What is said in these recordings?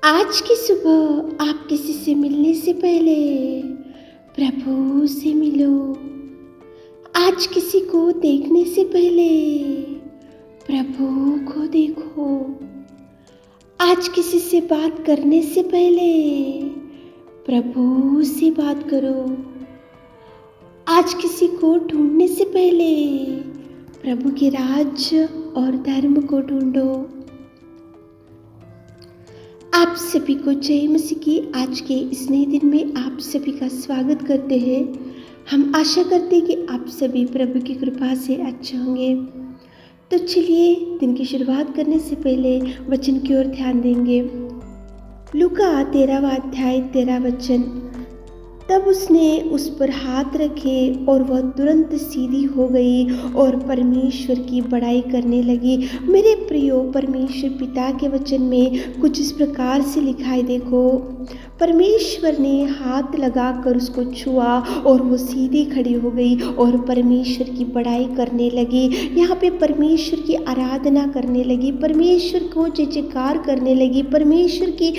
आज की सुबह आप किसी से मिलने से पहले प्रभु से मिलो। आज किसी को देखने से पहले प्रभु को देखो। आज किसी से बात करने से पहले प्रभु से बात करो। आज किसी को ढूंढने से पहले प्रभु के राज्य और धर्म को ढूंढो। आप सभी को जय मसीह की आज के इस नए दिन में आप सभी का स्वागत करते हैं। हम आशा करते हैं कि आप सभी प्रभु की कृपा से अच्छे होंगे। तो चलिए दिन की शुरुआत करने से पहले वचन की ओर ध्यान देंगे। लूका 13वां अध्याय 13 वचन। तब उसने उस पर हाथ रखे और वह तुरंत सीधी हो गई और परमेश्वर की बड़ाई करने लगी। मेरे प्रियो, परमेश्वर पिता के वचन में कुछ इस प्रकार से लिखा है। देखो, परमेश्वर ने हाथ लगाकर उसको छुआ और वो सीधी खड़ी हो गई और परमेश्वर की बड़ाई करने लगी। यहाँ पे परमेश्वर की आराधना करने लगी, परमेश्वर को जय जयकार करने लगी, परमेश्वर की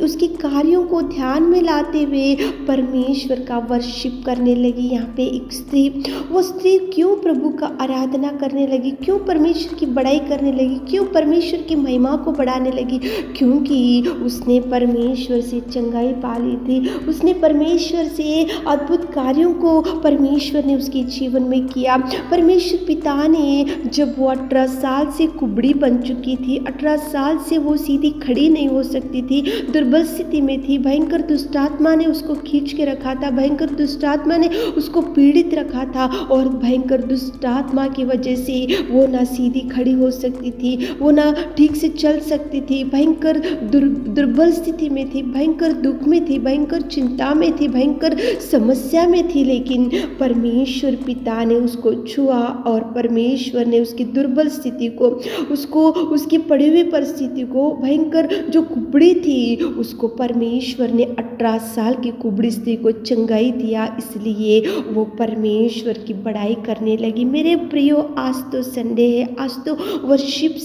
उसके कार्यों को ध्यान में लाते हुए परमेश्वर का वर्शिप करने लगी। यहाँ पे एक स्त्री, वो स्त्री क्यों प्रभु का आराधना करने लगी, क्यों परमेश्वर की बड़ाई करने लगी, क्यों परमेश्वर की महिमा को बढ़ाने लगी? क्योंकि उसने परमेश्वर से चंगाई पा ली थी। उसने परमेश्वर से अद्भुत कार्यों को परमेश्वर ने उसके जीवन में किया। परमेश्वर पिता ने, जब वो 18 साल से कुबड़ी बन चुकी थी, 18 साल से वो सीधी खड़ी नहीं हो सकती थी, दुर्बल स्थिति में थी, भयंकर दुष्टात्मा ने उसको खींच के रखा था, भयंकर दुष्टात्मा ने उसको पीड़ित रखा था और भयंकर दुष्टात्मा की वजह से वो ना सीधी खड़ी हो सकती थी, वो ना ठीक से चल सकती थी, भयंकर दुर्बल स्थिति में थी, भयंकर दुख में थी, भयंकर चिंता में थी, भयंकर समस्या में थी। लेकिन परमेश्वर पिता ने उसको छुआ और परमेश्वर ने उसकी दुर्बल स्थिति को, उसको उसकी पड़ी हुई परिस्थिति को, भयंकर जो कुबड़ी थी, उसको परमेश्वर ने 18 साल की कुबड़ी स्त्री को चंगाई दिया। इसलिए वो परमेश्वर की बड़ाई करने लगी। मेरे प्रियो, आज तो संडे है, आज तो वर्शिप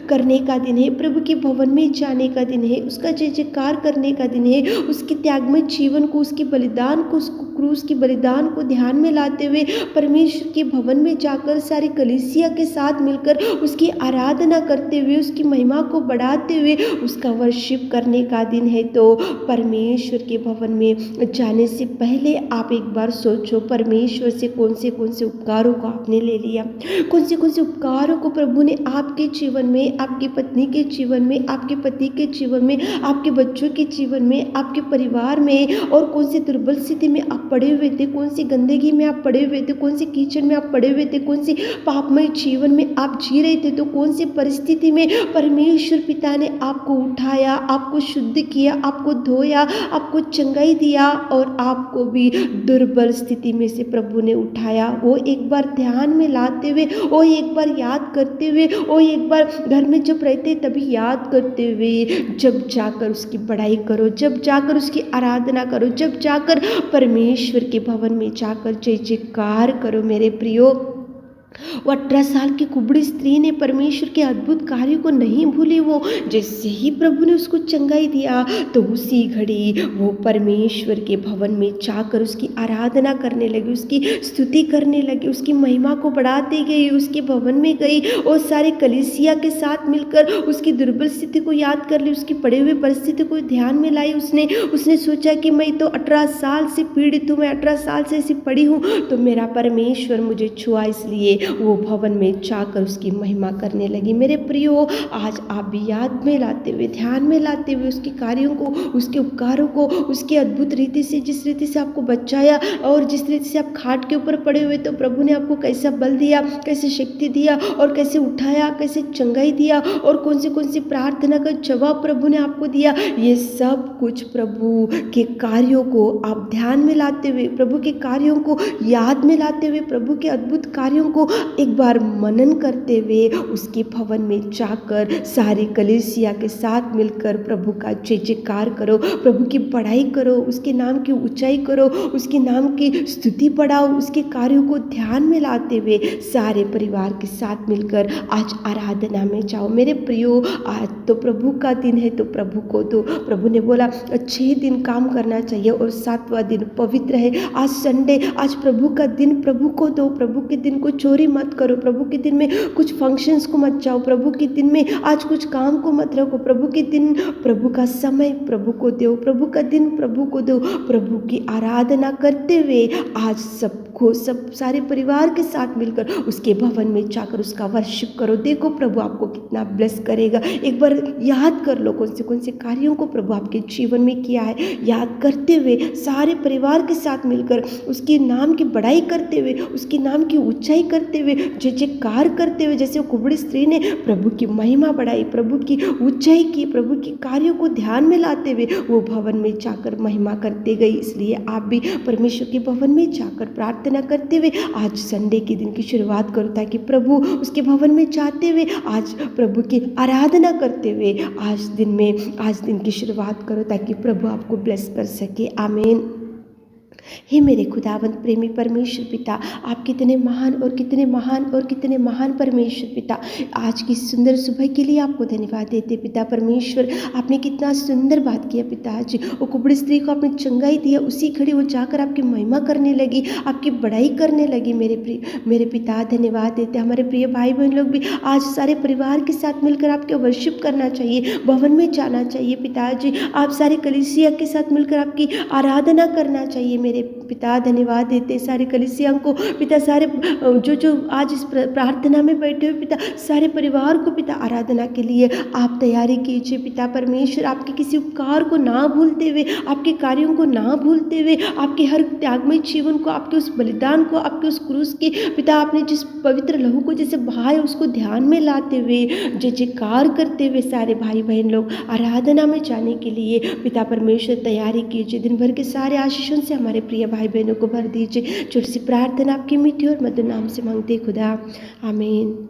करने का दिन है, प्रभु के भवन में जाने का दिन है, उसका जय जयकार करने का दिन है, उसके त्यागमय जीवन को, उसके बलिदान को, उसको क्रूस के बलिदान को ध्यान में लाते हुए परमेश्वर के भवन में जाकर सारी कलीसिया के साथ मिलकर उसकी आराधना करते हुए, उसकी महिमा को बढ़ाते हुए उसका वर्शिप करने का दिन है। तो परमेश्वर के भवन में जाने से पहले आप एक बार सोचो, परमेश्वर से कौन से उपकारों को आपने ले लिया, कौन से उपकारों को प्रभु ने आपके जीवन में, आपकी पत्नी के जीवन में, आपके पति के जीवन में, आपके बच्चों के जीवन में, आपके परिवार में, और कौन सी दुर्बल स्थिति में आप पड़े हुए थे, कौन सी गंदगी में आप पड़े हुए थे, कौन सी कीचड़ में आप पड़े हुए थे, कौन सी पापमय जीवन में आप जी रहे थे, तो कौन सी परिस्थिति में परमेश्वर पिता ने आपको उठाया, आपको शुद्ध किया, आपको धोया, आपको चंगाई दिया और आपको भी दुर्बल स्थिति में से प्रभु ने उठाया। वो एक बार ध्यान में लाते हुए, वो एक बार याद करते हुए, वो एक बार घर में जब रहते तभी याद करते हुए, जब जाकर उसकी बड़ाई करो, जब जाकर उसकी आराधना करो, जब जाकर परमेश्वर के भवन में जाकर जय जयकार करो। मेरे प्रियो, वो 18 साल की कुबड़ी स्त्री ने परमेश्वर के अद्भुत कार्यों को नहीं भूली। वो जैसे ही प्रभु ने उसको चंगाई दिया तो उसी घड़ी वो परमेश्वर के भवन में जाकर उसकी आराधना करने लगी, उसकी स्तुति करने लगी, उसकी महिमा को बढ़ाती गई, उसके भवन में गई और सारे कलीसिया के साथ मिलकर उसकी दुर्बल स्थिति को याद कर ली, उसकी पड़े हुए परिस्थिति को ध्यान में लाई। उसने सोचा कि मैं तो 18 साल से पीड़ित हूँ, मैं 18 साल से ऐसी पड़ी हूँ, तो मेरा परमेश्वर मुझे छुआ, इसलिए वो भवन में जाकर उसकी महिमा करने लगी। मेरे प्रियो, आज आप भी याद में लाते हुए, ध्यान में लाते हुए उसके कार्यों को, उसके उपकारों को, उसकी अद्भुत रीति से, जिस रीति से आपको बचाया और जिस रीति से आप खाट के ऊपर पड़े हुए तो प्रभु ने आपको कैसा बल दिया, कैसे शक्ति दिया और कैसे उठाया, कैसे चंगाई दिया और कौन सी प्रार्थना का जवाब प्रभु ने आपको दिया, ये सब कुछ प्रभु के कार्यों को आप ध्यान में लाते हुए, प्रभु के कार्यों को याद में लाते हुए, प्रभु के अद्भुत कार्यों को एक बार मनन करते हुए उसके भवन में जाकर सारी कलीसिया के साथ मिलकर प्रभु का जय जयकार करो, प्रभु की बड़ाई करो, उसके नाम की ऊंचाई करो, उसके नाम की स्तुति बढ़ाओ, उसके कार्यों को ध्यान में लाते हुए सारे परिवार के साथ मिलकर आज आराधना में जाओ। मेरे प्रियो, आज तो प्रभु का दिन है तो प्रभु को दो। प्रभु ने बोला 6 दिन काम करना चाहिए और 7वां दिन पवित्र है। आज संडे, आज प्रभु का दिन प्रभु को दो। प्रभु के दिन को चोरी मत करो, प्रभु के दिन में कुछ फंक्शंस को मत जाओ, प्रभु के दिन में आज कुछ काम को मत रखो। प्रभु के दिन, प्रभु का समय प्रभु को दो, प्रभु का दिन प्रभु को दो। प्रभु की आराधना करते हुए आज सबको, सब सारे परिवार के साथ मिलकर उसके भवन में जाकर उसका वर्शिप करो। देखो प्रभु आपको कितना ब्लेस करेगा। एक बार याद कर लो कौन से कार्यों को प्रभु आपके जीवन में किया है। याद करते हुए सारे परिवार के साथ मिलकर उसके नाम की बड़ाई करते हुए, उसके नाम की ऊंचाई करते हुए, जय जयकार करते हुए, जैसे वो कुबड़ी स्त्री ने प्रभु की महिमा बढ़ाई, प्रभु की ऊंचाई की, प्रभु के कार्यों को ध्यान में लाते हुए वो भवन में जाकर महिमा करते गई। इसलिए आप भी परमेश्वर के भवन में जाकर प्रार्थना करते हुए आज संडे के दिन की शुरुआत करो, ताकि प्रभु उसके भवन में जाते हुए आज प्रभु की आराधना करते हुए आज दिन की शुरुआत करो, ताकि प्रभु आपको ब्लेस कर सके। आमीन। हे मेरे खुदावंत प्रेमी परमेश्वर पिता, आप कितने महान और कितने महान और कितने महान परमेश्वर पिता। आज की सुंदर सुबह के लिए आपको धन्यवाद देते पिता परमेश्वर। आपने कितना सुंदर बात किया पिताजी। वो कुबड़ी स्त्री को आपने चंगाई दिया, उसी घड़ी वो जाकर आपकी महिमा करने लगी, आपकी बड़ाई करने लगी। मेरे पिता धन्यवाद देते। हमारे प्रिय भाई बहन लोग भी आज सारे परिवार के साथ मिलकर आपके वर्शिप करना चाहिए, भवन में जाना चाहिए पिताजी। आप सारे कलीसिया के साथ मिलकर आपकी आराधना करना चाहिए। मेरे पिता धन्यवाद देते सारे कलीसिया को पिता, सारे जो आज इस प्रार्थना में बैठे हुए पिता, सारे परिवार को पिता आराधना के लिए आप तैयारी कीजिए पिता परमेश्वर। आपके किसी उपकार को ना भूलते हुए, आपके कार्यों को ना भूलते हुए, आपके हर त्यागमय जीवन को, आपके उस बलिदान को, आपके उस क्रूस की पिता, आपने जिस पवित्र लहू को जैसे बहाया उसको ध्यान में लाते हुए, जय जयकार करते हुए सारे भाई बहन लोग आराधना में जाने के लिए पिता परमेश्वर तैयारी कीजिए। दिन भर के सारे आशीषों से हमारे प्रिय भाई बहनों को भर दीजिए। छोटी सी प्रार्थना आपकी मीठी और मधुर नाम से मांगते खुदा, आमीन।